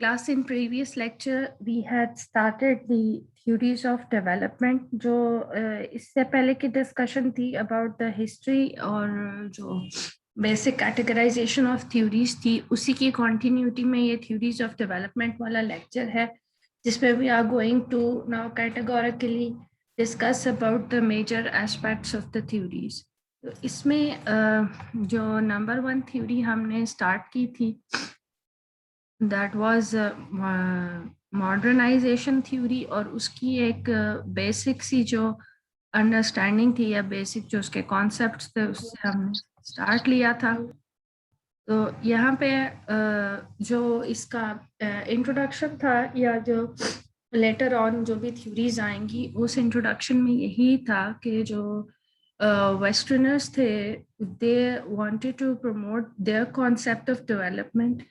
Class, in previous lecture we had started the theories of development جو اس سے پہلے کی ڈسکشن تھی about the history اور جو بیسک categorization of theories تھی اسی کی continuity میں یہ theories of development والا لیکچر ہے جس میں we are going to now categorically discuss about the major aspects of the theories. تو اس میں جو نمبر 1 theory ہم نے start کی تھی that was modernization theory اور اس کی ایک بیسک سی جو انڈرسٹینڈنگ تھی یا بیسک جو اس کے کانسیپٹس تھے اس سے ہم نے اسٹارٹ لیا تھا. تو یہاں پہ جو اس کا انٹروڈکشن تھا یا جو لیٹر آن جو بھی تھیوریز آئیں گی اس انٹروڈکشن میں یہی تھا کہ جو ویسٹرنرس تھے they wanted to promote their concept of development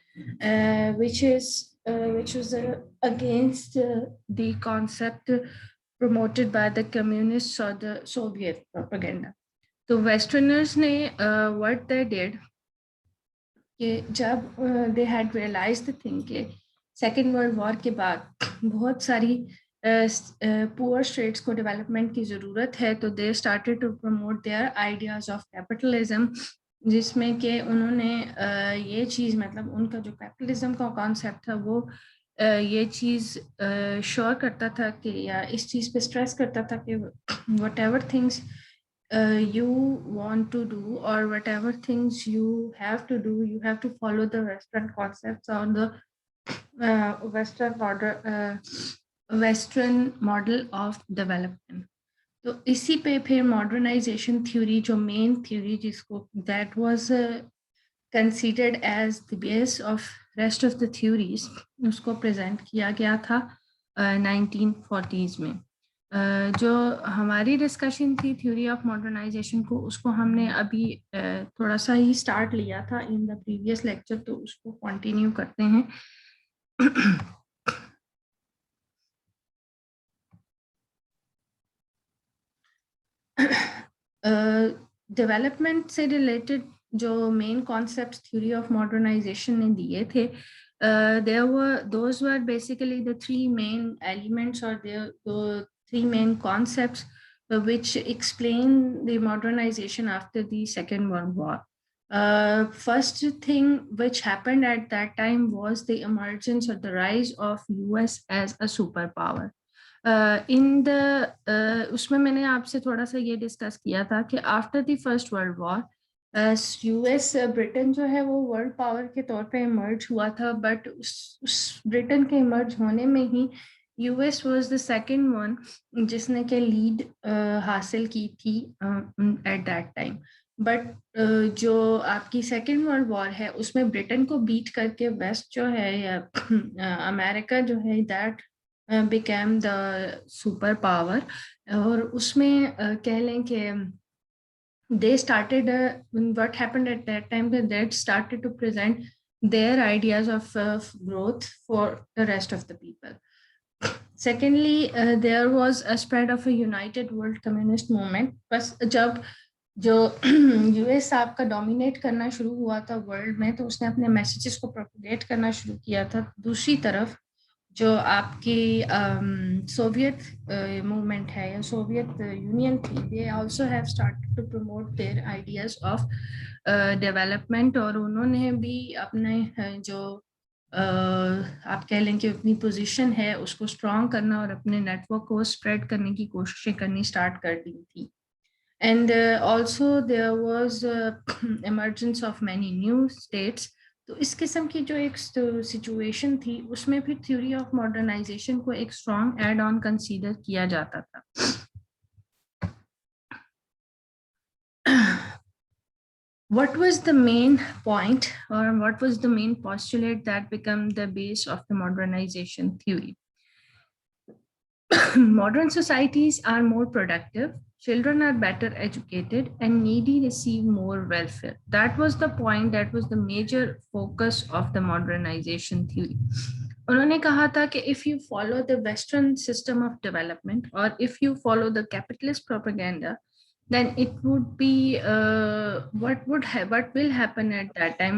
which was against the concept promoted by the communists or the Soviet propaganda. تو ویسٹرنرس نے what they did کہ جب they had realized the thing کہ second world war کے بعد بہت ساری پور اسٹیٹس کو ڈیولپمنٹ کی ضرورت ہے تو they started to promote their ideas of capitalism جس میں کہ انہوں نے یہ چیز مطلب ان کا جو کیپٹلزم کا کانسیپٹ تھا وہ یہ چیز شور کرتا تھا کہ یا اس چیز پہ اسٹریس کرتا تھا کہ what ever things you want to do or whatever things you have to follow the Western concepts or the Western model of development. تو اسی پہ پھر ماڈرنائزیشن تھیوری جو مین تھیوری جس کو that was considered as the base of rest of the theories اس کو present کیا گیا تھا 1940s میں. جو ہماری ڈسکشن تھی تھیوری آف ماڈرنائزیشن کو اس کو ہم نے ابھی تھوڑا سا ہی اسٹارٹ لیا تھا ان دا پریویس لیکچر تو اس کو کنٹینیو کرتے ہیں. ڈیولپمنٹ سے ریلیٹڈ جو main concepts theory of modernisation نے دیے تھے those were basically the three main elements or the three main concepts which explain the modernization after the Second World War. First thing which happened at that time was the emergence or the rise of US as a superpower. اس میں نے آپ سے تھوڑا سا یہ discuss کیا تھا کہ after the first world war U S Britain جو ہے وہ ورلڈ پاور کے طور پہ ایمرج ہوا تھا بٹ اس برٹن کے ایمرج ہونے میں ہی U S was the second one جس نے کہ لیڈ حاصل کی تھی ایٹ دیٹ ٹائم. بٹ جو آپ کی سیکنڈ ورلڈ وار ہے اس میں برٹن کو بیٹ کر کے ویسٹ جو ہے یا امریکہ جو ہے that became the super power اور اس میں کہہ لیں کہ they started what happened at that time that they started to present their ideas of growth for the rest of the people. Secondly, there was a spread of a united world communist movement. بس جب جو U S آپ کا dominate کرنا شروع ہوا تھا world میں تو اس نے اپنے میسیجز کو پروپیگیٹ کرنا شروع کیا تھا. دوسری طرف جو آپ کی سوویت موومنٹ ہے یا سوویت یونین تھی they also have started to promote their ideas of development اور انہوں نے بھی اپنے جو آپ کہہ لیں کہ اپنی پوزیشن ہے اس کو اسٹرانگ کرنا اور اپنے نیٹ ورک کو اسپریڈ کرنے کی کوششیں کرنی اسٹارٹ کر دی تھی. And also there was emergence of many new states. تو اس قسم کی جو ایک سچویشن تھی اس میں پھر تھیوری آف ماڈرنائزیشن کو ایک اسٹرانگ ایڈ آن کنسیڈر کیا جاتا تھا. What was the main point or what was the main postulate that became the base of the modernization theory? Modern societies are more productive, children are better educated, and needy receive more welfare. That was the point, that was the major focus of the modernization theory. انہوں نے کہا تھا کہ if you follow the Western system of development or if you follow the capitalist propaganda, then it would be what will happen at that time.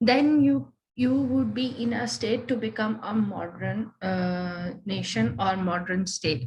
then you would be in a state to become a modern nation or modern state.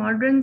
modern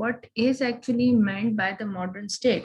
what is actually meant by the modern state.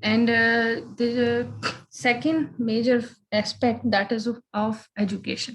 And the second major aspect that is of education,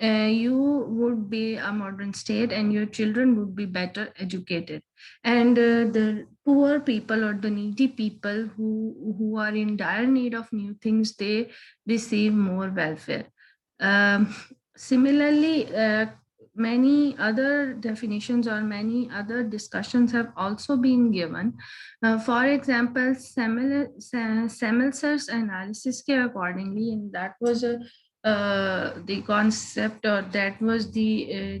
you would be a modern state and your children would be better educated, and the poor people or the needy people who are in dire need of new things, they receive more welfare. Similarly, many other definitions or many other discussions have also been given. For example, Semmelser's analysis ke accordingly, and that was the concept, or that was the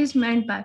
is meant by,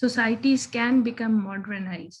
societies can become modernized.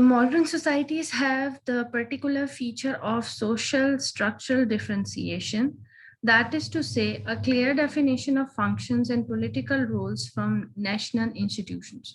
modern societies have the particular feature of social structural differentiation, that is to say a clear definition of functions and political roles from national institutions.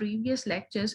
previous lectures,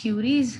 theories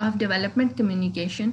of development communication,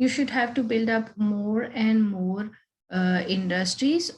You should have to build up more and more industries.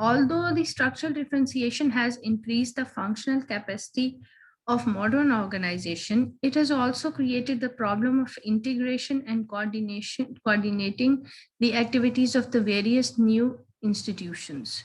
although the structural differentiation has increased the functional capacity of modern organization, it has also created the problem of integration and coordinating the activities of the various new institutions.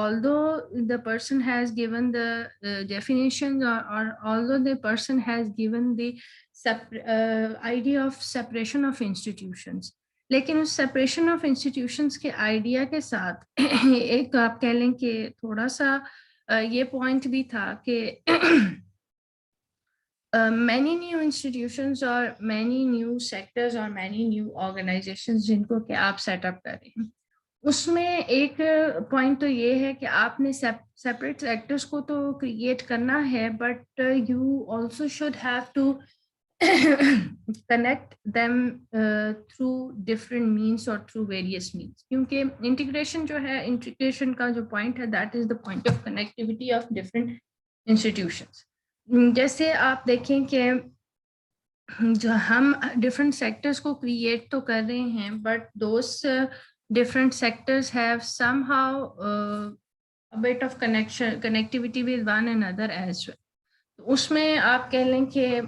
although the person has given the definition or although the person has given the idea of separation of institutions, لیکن اس separation of institutions کے idea کے ساتھ ایک آپ کہہ لیں کہ تھوڑا سا یہ پوائنٹ بھی تھا کہ many new institutions اور many new sectors اور many new organizations جن کو کہ آپ سیٹ اپ کر رہے ہیں، اس میں ایک پوائنٹ تو یہ ہے کہ آپ نے سیپریٹ سیکٹرز کو تو کریٹ کرنا ہے، but you also should have to connect them through different means اور تھرو ویریس مینس، کیونکہ انٹیگریشن جو ہے، انٹیگریشن کا جو پوائنٹ ہے that is the point of connectivity of different institutions. جیسے آپ دیکھیں کہ جو ہم ڈفرینٹ سیکٹرز کو کریٹ تو کر رہے ہیں، but those different sectors have some how bit of connectivity with one another as well. اس میں آپ کہہ لیں کہ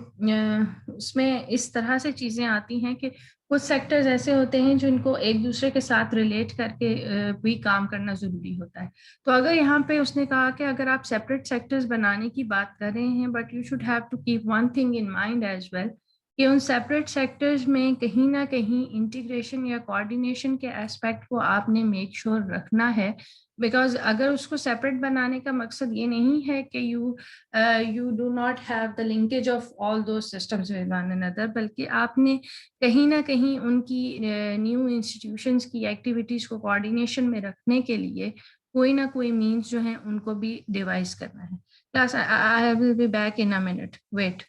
اس میں اس طرح سے چیزیں آتی ہیں کہ کچھ سیکٹرز ایسے ہوتے ہیں جن کو ایک دوسرے کے ساتھ ریلیٹ کر کے بھی کام کرنا ضروری ہوتا ہے. تو اگر یہاں پہ اس نے کہا کہ اگر آپ سیپریٹ سیکٹرز بنانے کی بات کر رہے ہیں، but you should have to keep one thing in mind as well کہ ان سیپریٹ سیکٹرز میں کہیں نہ کہیں انٹیگریشن یا کوآرڈینیشن کے اسپیکٹ کو آپ نے میک شور رکھنا ہے. بیکاز اگر اس کو سیپریٹ بنانے کا مقصد یہ نہیں ہے کہ you do not have the linkage of all those systems with one another، بلکہ آپ نے کہیں نہ کہیں ان کی نیو انسٹیٹیوشنس کی ایکٹیویٹیز کو کوآرڈینیشن میں رکھنے کے لیے کوئی نہ کوئی مینس جو ہیں ان کو بھی ڈیوائز کرنا ہے. Class I will be back in a minute. Wait.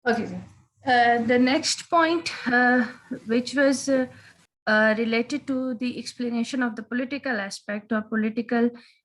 Okay, the next point, which was related to the explanation of the political aspect or political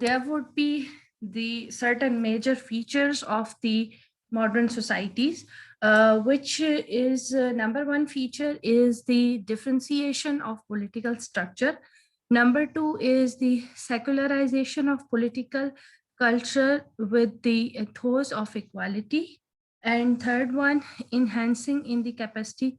there would be the certain major features of the modern societies, which is number one feature is the differentiation of political structure. Number two is the secularization of political culture with the ethos of equality. And third one, enhancing in the capacity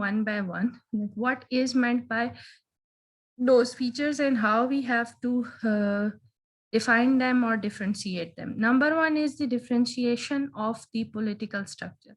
one by one. What is meant by those features and how we have to define them or differentiate them. Number one is the differentiation of the political structure.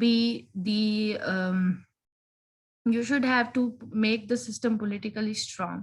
be the you should have to make the system politically strong.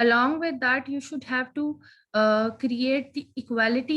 Along with that, you should have to create the equality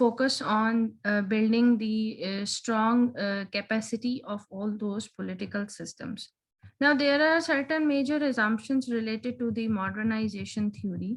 focus on building the strong capacity of all those political systems. Now, there are certain major assumptions related to the modernization theory.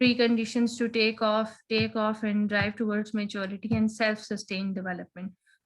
preconditions to take off and drive towards maturity and self-sustained development.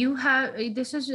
you have this is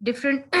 different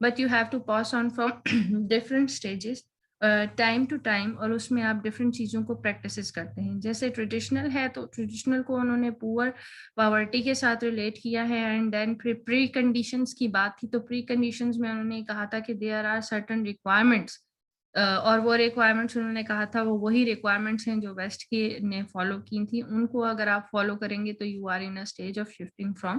But you have to pass on from different stages time to time, اور اس میں آپ different چیزوں کو practices کرتے ہیں. جیسے traditional ہے تو ٹریڈیشنل کو انہوں نے پور پاورٹی کے ساتھ ریلیٹ کیا ہے، اینڈ دین پری کنڈیشنز کی بات تھی تو پری کنڈیشنز میں انہوں نے کہا تھا کہ دیر آر سرٹن ریکوائرمنٹس، اور وہ ریکوائرمنٹس انہوں نے کہا تھا وہ وہی ریکوائرمنٹس ہیں جو ویسٹ کی نے فالو کی تھیں. ان کو اگر آپ فالو کریں گے تو you are in stage of shifting from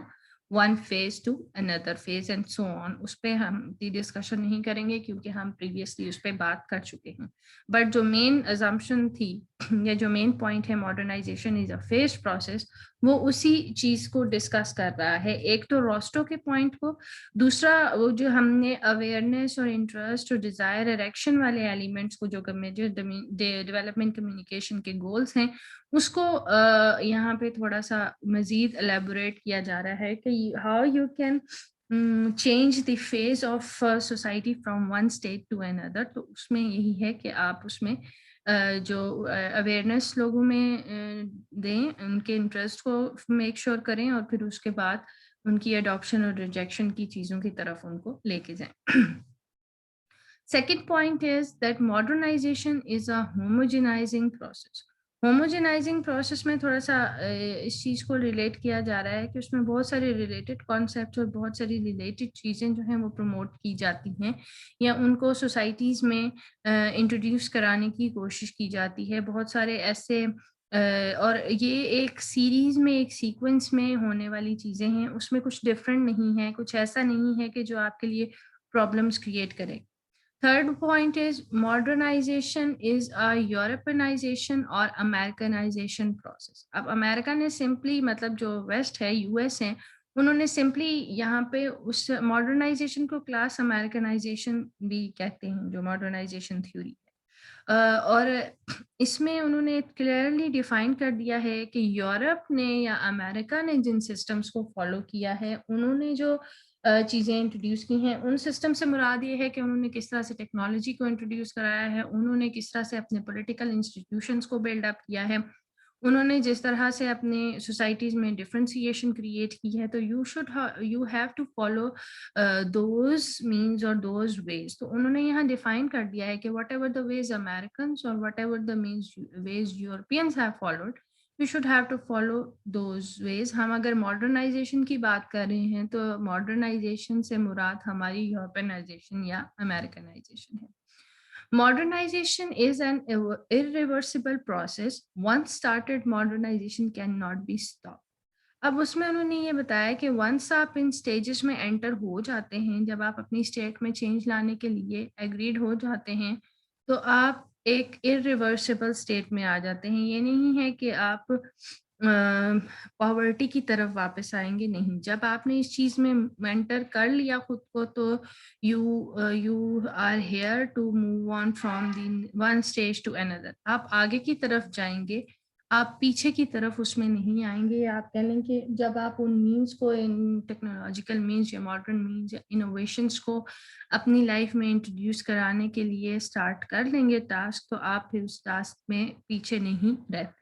one phase to another phase and so on. اس پہ ہم ڈسکشن نہیں کریں گے کیونکہ ہم پریویسلی اس پہ بات کر چکے ہیں. بٹ جو مین ازمپشن تھی یا جو مین پوائنٹ ہے modernisation is a phase process, وہ اسی چیز کو ڈسکس کر رہا ہے. ایک تو روسٹو کے پوائنٹ کو، دوسرا وہ جو ہم نے اویئرنیس اور انٹرسٹ اور ڈیزائر اور ایکشن والے ایلیمنٹس کو جو ڈیولپمنٹ کمیونیکیشن کے گولز ہیں اس کو یہاں پہ تھوڑا سا مزید الیبوریٹ کیا جا رہا ہے کہ how you can change the phase of society from one state to another. تو اس میں یہی ہے کہ آپ اس میں جو اویئرنیس لوگوں میں دیں، ان کے انٹرسٹ کو میک شور کریں، اور پھر اس کے بعد ان کی اڈاپشن اور ریجیکشن کی چیزوں کی طرف ان کو لے کے جائیں. Second point is that modernization is a homogenizing process. Homogenizing process میں تھوڑا سا اس چیز کو ریلیٹ کیا جا رہا ہے کہ اس میں بہت سارے ریلیٹڈ کانسیپٹس اور بہت ساری ریلیٹڈ چیزیں جو ہیں وہ پروموٹ کی جاتی ہیں یا ان کو سوسائٹیز میں انٹروڈیوس کرانے کی کوشش کی جاتی ہے. بہت سارے ایسے اور یہ ایک سیریز میں ایک سیکوینس میں ہونے والی چیزیں ہیں، اس میں کچھ ڈفرینٹ نہیں ہے، کچھ ایسا نہیں ہے کہ جو آپ کے لیے پرابلمس کریٹ کرے. Third point is modernization is a Europeanization or Americanization process. اب امریکہ نے سمپلی مطلب جو ویسٹ ہے یو ایس ہیں انہوں نے سمپلی یہاں پہ اس ماڈرنائزیشن کو کلاس امریکنائزیشن بھی کہتے ہیں جو ماڈرنائزیشن تھیوری ہے. اور اس میں انہوں نے کلیئرلی ڈیفائن کر دیا ہے کہ یورپ نے یا امریکہ نے جن سسٹمز کو فالو کیا ہے، انہوں نے جو چیزیں انٹروڈیوس کی ہیں، ان سسٹم سے مراد یہ ہے کہ انہوں نے کس طرح سے ٹیکنالوجی کو انٹروڈیوس کرایا ہے، انہوں نے کس طرح سے اپنے پولیٹیکل انسٹیٹیوشنس کو بلڈ اپ کیا ہے، انہوں نے جس طرح سے اپنے سوسائٹیز میں ڈفرینسیشن کریٹ کی ہے. تو you have to follow those means اور دوز ویز. تو انہوں نے یہاں ڈیفائن کر دیا ہے کہ whatever the ways Americans اور whatever the ways Europeans have followed, you should have to follow those ways. ہم اگر ماڈرنائزیشن کی بات کر رہے ہیں تو ماڈرنائزیشن سے مراد ہماری یورپینائزیشن یا امریکنائزیشن ہے. Modernization is an irreversible process. Once started, modernization cannot be stopped. اب اس میں انہوں نے یہ بتایا کہ ونس آپ ان سٹیجز میں انٹر ہو جاتے ہیں، جب آپ اپنی اسٹیٹ میں چینج لانے کے لیے ایگریڈ ہو جاتے ہیں تو آپ ایک irreversible اسٹیٹ میں آ جاتے ہیں. یہ نہیں ہے کہ آپ پاورٹی کی طرف واپس آئیں گے، نہیں. جب آپ نے اس چیز میں انٹر کر لیا خود کو تو you are here to move on from the one stage to another. آپ آگے کی طرف جائیں گے، آپ پیچھے کی طرف اس میں نہیں آئیں گے. آپ کہہ لیں کہ جب آپ ان مینس کو، ان ٹیکنالوجیکل مینس یا ماڈرن مینس یا انوویشنس کو اپنی لائف میں انٹروڈیوس کرانے کے لیے اسٹارٹ کر لیں گے ٹاسک، تو آپ پھر اس ٹاسک میں پیچھے نہیں رہتے.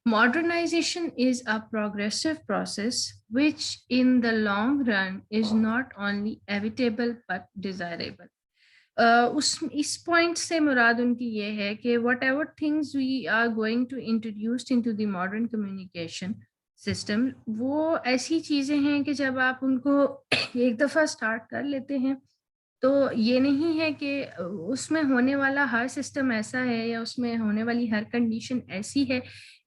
Modernization is a progressive process which in the long run is not only evitable but desirable. اس پوائنٹ سے مراد ان کی یہ ہے کہ whatever things we are going to introduce into the modern communication system, وہ ایسی چیزیں ہیں کہ جب آپ ان کو ایک دفعہ اسٹارٹ کر لیتے ہیں تو یہ نہیں ہے کہ اس میں ہونے والا ہر سسٹم ایسا ہے یا اس میں ہونے والی ہر کنڈیشن ایسی ہے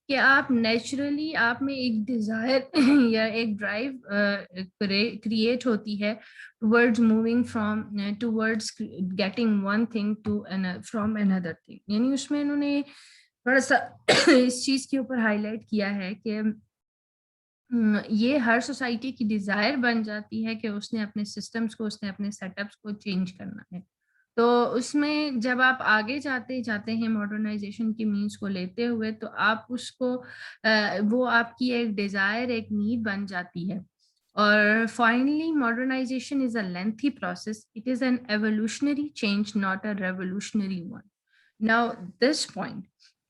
کہ آپ نیچرلی آپ میں ایک ڈیزائر یا ایک ڈرائیو کریٹ ہوتی ہے towards moving towards getting one thing to from اندر تھنگ. یعنی اس میں انہوں نے تھوڑا سا اس چیز کے اوپر ہائی لائٹ کیا ہے کہ یہ ہر سوسائٹی کی ڈیزائر بن جاتی ہے کہ اس نے اپنے سسٹمز کو، اس نے اپنے سیٹ اپس کو چینج کرنا ہے. تو اس میں جب آپ آگے جاتے ہیں ماڈرنائزیشن کی مینس کو لیتے ہوئے تو آپ اس کو وہ آپ کی ایک ڈیزائر، ایک نیڈ بن جاتی ہے. اور finally modernization is a lengthy process. It is an evolutionary change, not a revolutionary one. Now this point,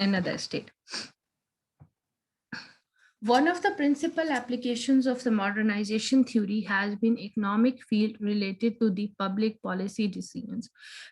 another state. One of the principal applications of the modernization theory has been economic field related to the public policy decisions.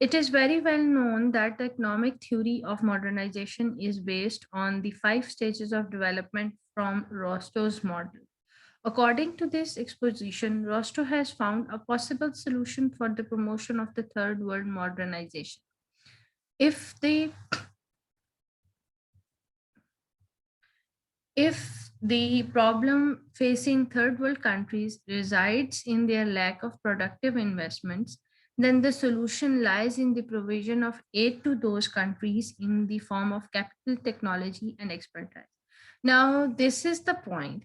It is very well known that the economic theory of modernization is based on the 5 stages of development from Rostow's model. According to this exposition, Rostow has found a possible solution for the promotion of the third world modernization. If the problem facing third world countries resides in their lack of productive investments, then the solution lies in the provision of aid to those countries in the form of capital, technology, and expertise. Now, this is the point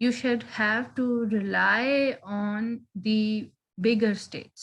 you should have to rely on the bigger states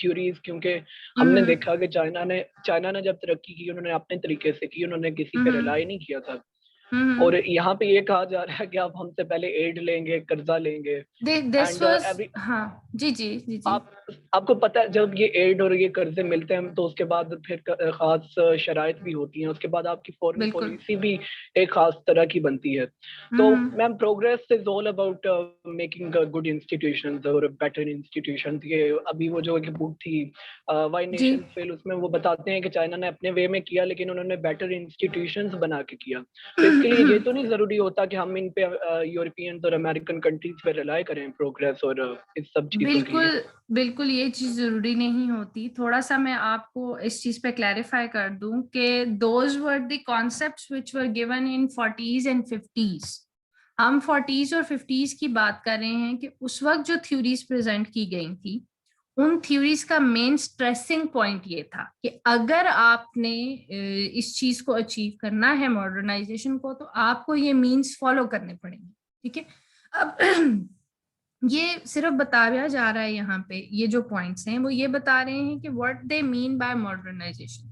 theories, کیونکہ ہم نے دیکھا کہ China نے جب ترقی کی انہوں نے اپنے طریقے سے کی, انہوں نے کسی پہ ریلائی نہیں کیا تھا. اور یہاں پہ یہ کہا جا رہا ہے کہ آپ ہم سے پہلے ایڈ لیں گے, قرضہ لیں گے. آپ کو پتہ ہے جب یہ ایڈ اور یہ قرضے ملتے ہیں تو اس کے بعد پھر خاص شرائط بھی ہوتی ہیں, اس کے بعد آپ کی فورن پالیسی بھی ایک خاص طرح کی بنتی ہے. تو ma'am progress is all about making good institutions اور بیٹر انسٹیٹیوشنز. یہ ابھی وہ جو ایک بک تھی وائی نیشن فیل, اس میں وہ بتاتے ہیں کہ چائنا نے اپنے وے میں کیا لیکن انہوں نے بیٹر انسٹیٹیوشنز بنا کے کیا. تو اس کے لیے یہ تو نہیں ضروری ہوتا کہ ہم ان پہ یورپین اور امریکن کنٹریز پہ ریلائی کریں پروگریس اور اس سب چیزوں کے لیے. بالکل یہ چیز ضروری نہیں ہوتی. تھوڑا سا میں آپ کو اس چیز پہ کلیریفائی کر دوں کہ those were the concepts which were given in 40s and 50s. ہم 40s اور 50s کی بات کر رہے ہیں کہ اس وقت جو تھیوریز پریزنٹ کی گئی تھی ان تھیوریز کا مین سٹریسنگ پوائنٹ یہ تھا کہ اگر آپ نے اس چیز کو اچیو کرنا ہے ماڈرنائزیشن کو, تو آپ کو یہ مینز فالو کرنے پڑیں گے. ٹھیک ہے, اب یہ صرف بتایا جا رہا ہے یہاں پہ, یہ جو پوائنٹس ہیں وہ یہ بتا رہے ہیں کہ what they mean by modernisation.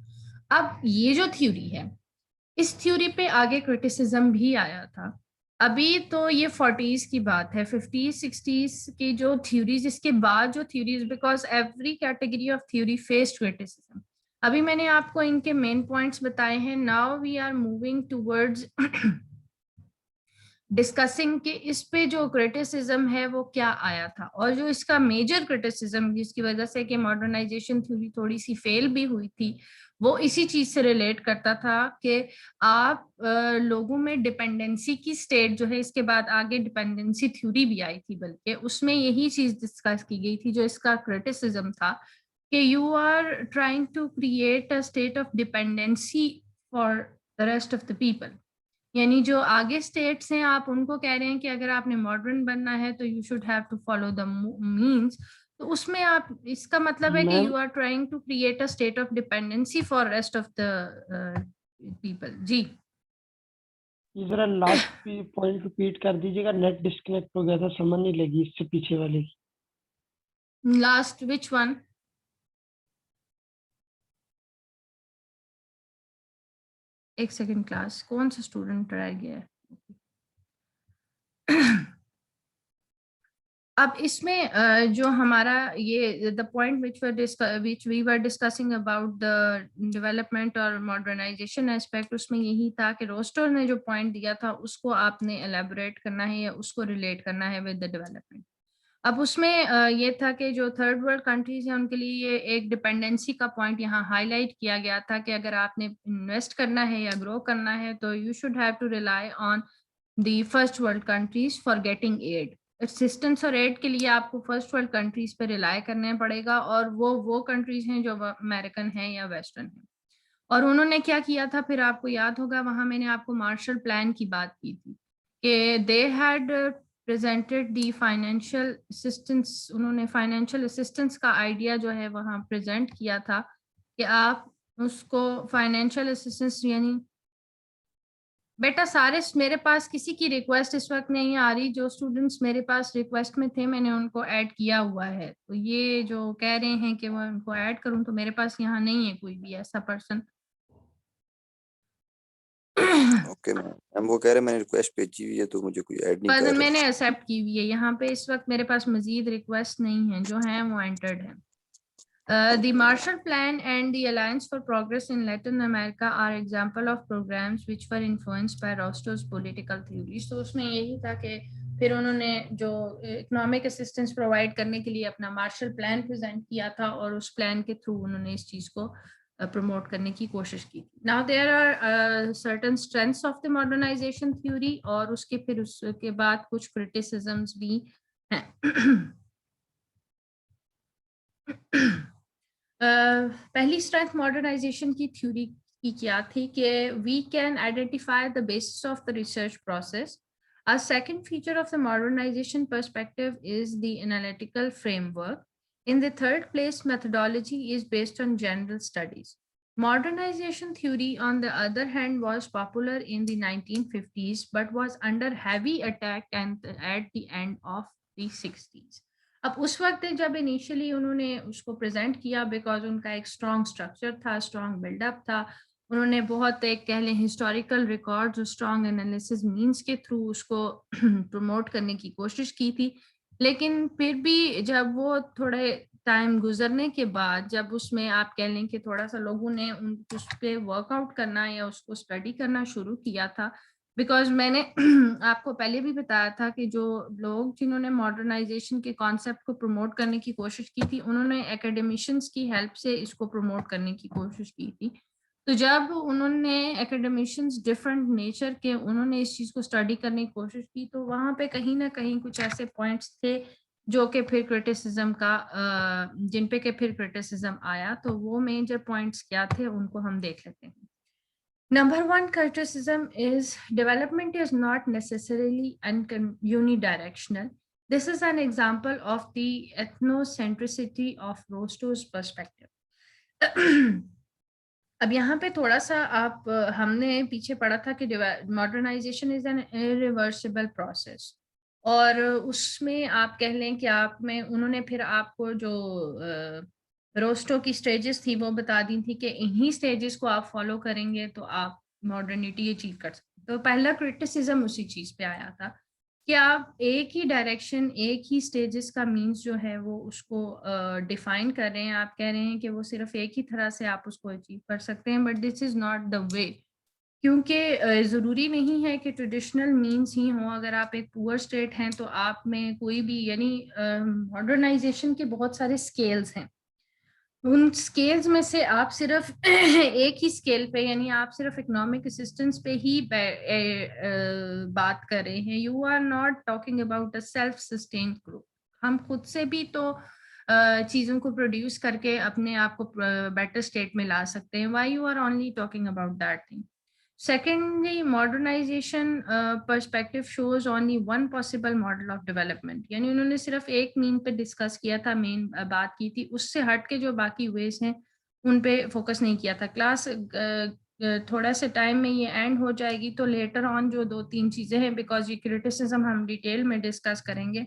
اب یہ جو تھیوری ہے اس تھیوری پہ آگے کرٹیسزم بھی آیا تھا. ابھی تو یہ 40s کی بات ہے, 50s 60s کی جو تھیوریز, اس کے بعد جو theories, because every category of theory faced criticism. ابھی میں نے آپ کو ان کے مین پوائنٹس بتائے ہیں. Now we are moving towards discussing کہ اس پہ جو کرٹیسزم ہے وہ کیا آیا تھا, اور جو اس کا میجر کرٹیسزم جس کی وجہ سے کہ ماڈرنائزیشن تھیوری تھوڑی سی فیل بھی ہوئی تھی, وہ اسی چیز سے ریلیٹ کرتا تھا کہ آپ لوگوں میں ڈپینڈنسی کی سٹیٹ جو ہے, اس کے بعد آگے ڈپینڈنسی تھیوری بھی آئی تھی, بلکہ اس میں یہی چیز ڈسکس کی گئی تھی جو اس کا کرٹیسزم تھا کہ you are trying to create a state of dependency for the rest of the people. یعنی جو آگے اسٹیٹس ہیں آپ ان کو کہہ رہے ہیں کہ اگر آپ نے ماڈرن بننا ہے تو you should have to follow the means. تو اس میں آپ, اس کا مطلب ہے کہ you are trying to create a state of dependency for rest of the people. جی ذرا لاسٹ پوائنٹ ریپیٹ کر دیجیے گا, نیٹ ڈسکنیکٹ ہو گیا تھا, سمجھ نہیں لگی اس سے پیچھے والے کی. Last which one? ایک سیکنڈ, کلاس کون سا اسٹوڈنٹ رہ گیا ہے؟ اب اس میں جو ہمارا یہ the point which we were discussing about the development اور ماڈرنائزیشن ایسپیکٹ, اس میں یہی تھا کہ روسٹر نے جو پوائنٹ دیا تھا اس کو آپ نے ایلیبوریٹ کرنا ہے یا اس کو ریلیٹ کرنا ہے ود دا ڈیولپمنٹ. اب اس میں یہ تھا کہ جو تھرڈ ورلڈ کنٹریز ہیں ان کے لیے یہ ایک ڈپینڈنسی کا پوائنٹ یہاں ہائی لائٹ کیا گیا تھا کہ اگر آپ نے انویسٹ کرنا ہے یا گرو کرنا ہے تو you should have to rely on the first world countries for getting aid. Assistance اور ایڈ کے لیے آپ کو فرسٹ ورلڈ کنٹریز پہ ریلائی کرنا پڑے گا, اور وہ کنٹریز ہیں جو امریکن ہیں یا ویسٹرن ہیں. اور انہوں نے کیا کیا تھا, پھر آپ کو یاد ہوگا وہاں میں نے آپ کو مارشل پلان کی بات کی تھی کہ they had presented the financial assistance. انہوں نے فائنینشیل اسسٹنس کا آئیڈیا جو ہے وہاں پریزنٹ کیا تھا کہ آپ اس کو فائنینشیل اسسٹنس, یعنی بیٹا سارے میرے پاس کسی کی ریکویسٹ اس وقت نہیں آ رہی, جو اسٹوڈنٹس میرے پاس ریکویسٹ میں تھے میں نے ان کو ایڈ کیا ہوا ہے. تو یہ جو کہہ رہے ہیں کہ میں ان کو ایڈ کروں, تو میرے پاس یہاں نہیں ہے کوئی بھی ایسا پرسن. اوکے میم, وہ کہہ رہے ہیں میں نے ریکویسٹ بھیجی ہوئی ہے تو مجھے کوئی ایڈ نہیں کر رہا. میں نے ایکسیپٹ کی ہوئی ہے. یہاں پہ اس وقت میرے پاس مزید ریکویسٹ نہیں ہیں, جو ہیں وہ انٹرڈ ہیں. The Marshall Plan and the Alliance for Progress in Latin America are example of programs which were influenced by Rostov's political theories. تو اس میں یہی تھا کہ پھر انہوں نے جو اکنامک اسسٹنس پرووائڈ کرنے کے لیے اپنا مارشل پلان پریزنٹ کیا تھا, اور اس پلان کے تھرو انہوں نے اس چیز کو پروموٹ کرنے کی کوشش کی. Now there are certain strengths of the modernization theory, اور اس کے پھر اس کے بعد کچھ criticisms بھی ہیں. پہلی اسٹرینتھ ماڈرنائزیشن کی تھیوری کی کیا تھی کہ we can identify the basis of the research process. A second feature of the modernization perspective is the analytical framework. In the third place, methodology is based on general studies. Modernization theory, on the other hand, was popular in the 1950s but was under heavy attack at the end of the 60s. اب اس وقت جب initially انہوں نے اس کو present کیا because ان کا ایک strong structure تھا, اسٹرانگ بلڈ اپ تھا, انہوں نے بہت ایک کہہ لیں historical record strong analysis means کے تھرو اس کو پروموٹ کرنے کی کوشش کی تھی. لیکن پھر بھی جب وہ تھوڑے ٹائم گزرنے کے بعد جب اس میں آپ کہہ لیں کہ تھوڑا سا لوگوں نے اس پہ ورک آؤٹ کرنا یا اس کو اسٹڈی کرنا شروع کیا تھا, بیکاز میں نے آپ کو پہلے بھی بتایا تھا کہ جو لوگ جنہوں نے ماڈرنائزیشن کے کانسیپٹ کو پروموٹ کرنے کی کوشش کی تھی انہوں نے اکیڈمیشنز کی ہیلپ سے اس کو پروموٹ کرنے کی کوشش کی تھی. تو جب انہوں نے اکیڈمیشنز ڈفرینٹ نیچر کے انہوں نے اس چیز کو اسٹڈی کرنے کی کوشش کی تو وہاں پہ کہیں نہ کہیں کچھ ایسے پوائنٹس تھے جو کہ پھر کرٹیسزم کا جن پہ کہ پھر کرٹیسزم آیا. تو وہ میجر پوائنٹس کیا تھے ان کو ہم دیکھ لیتے ہیں. Number one criticism is development is not necessarily unidirectional. This is an example of the ethnocentricity of Rostow's perspective. اب یہاں پہ تھوڑا سا آپ ہم نے پیچھے پڑھا تھا کہ modernisation is an irreversible process, اور اس میں آپ کہہ لیں کہ آپ میں انہوں نے پھر آپ کو جو روسٹو کی سٹیجز تھی وہ بتا دی تھی کہ انہی سٹیجز کو آپ فالو کریں گے تو آپ ماڈرنٹی اچیو کر سکتے. تو پہلا کرٹیسزم اسی چیز پہ آیا تھا کہ آپ ایک ہی ڈائریکشن ایک ہی سٹیجز کا مینس جو ہے وہ اس کو ڈیفائن کر رہے ہیں. آپ کہہ رہے ہیں کہ وہ صرف ایک ہی طرح سے آپ اس کو اچیو کر سکتے ہیں, but this is not the وے. کیونکہ ضروری نہیں ہے کہ ٹریڈیشنل مینس ہی ہوں. اگر آپ ایک پور اسٹیٹ ہیں تو آپ میں کوئی بھی یعنی ماڈرنائزیشن کے بہت سارے اسکیلز ہیں, ان اسکیلز میں سے آپ صرف ایک ہی اسکیل پہ یعنی آپ صرف اکنامک اسسٹنس پہ ہی بات کر رہے ہیں. You are not talking about a self sustained group. ہم خود سے بھی تو چیزوں کو پروڈیوس کر کے اپنے آپ کو بیٹر اسٹیٹ میں لا سکتے ہیں. Why you are only talking about that thing. Secondly, modernization perspective shows only one possible model of development. یعنی انہوں نے صرف ایک مین پہ ڈسکس کیا تھا, مین بات کی تھی, اس سے ہٹ کے جو باقی ویز ہیں ان پہ فوکس نہیں کیا تھا. کلاس تھوڑا سے ٹائم میں یہ اینڈ ہو جائے گی تو لیٹر آن جو 2-3 چیزیں ہیں, بیکاز یہ کرٹیسزم ہم ڈیٹیل میں ڈسکس کریں گے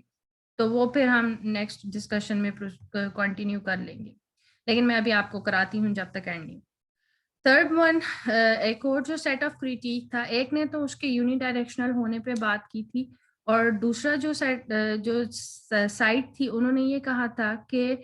تو وہ پھر ہم نیکسٹ ڈسکشن میں کنٹینیو کر لیں گے, لیکن میں ابھی آپ کو کراتی ہوں جب تک اینڈ نہیں. تھرڈ ون, ایک اور جو سیٹ آف کریٹیک تھا, ایک نے تو اس کے یونی ڈائریکشنل ہونے پہ بات کی تھی, اور دوسرا جو سائٹ تھی انہوں نے یہ کہا تھا کہ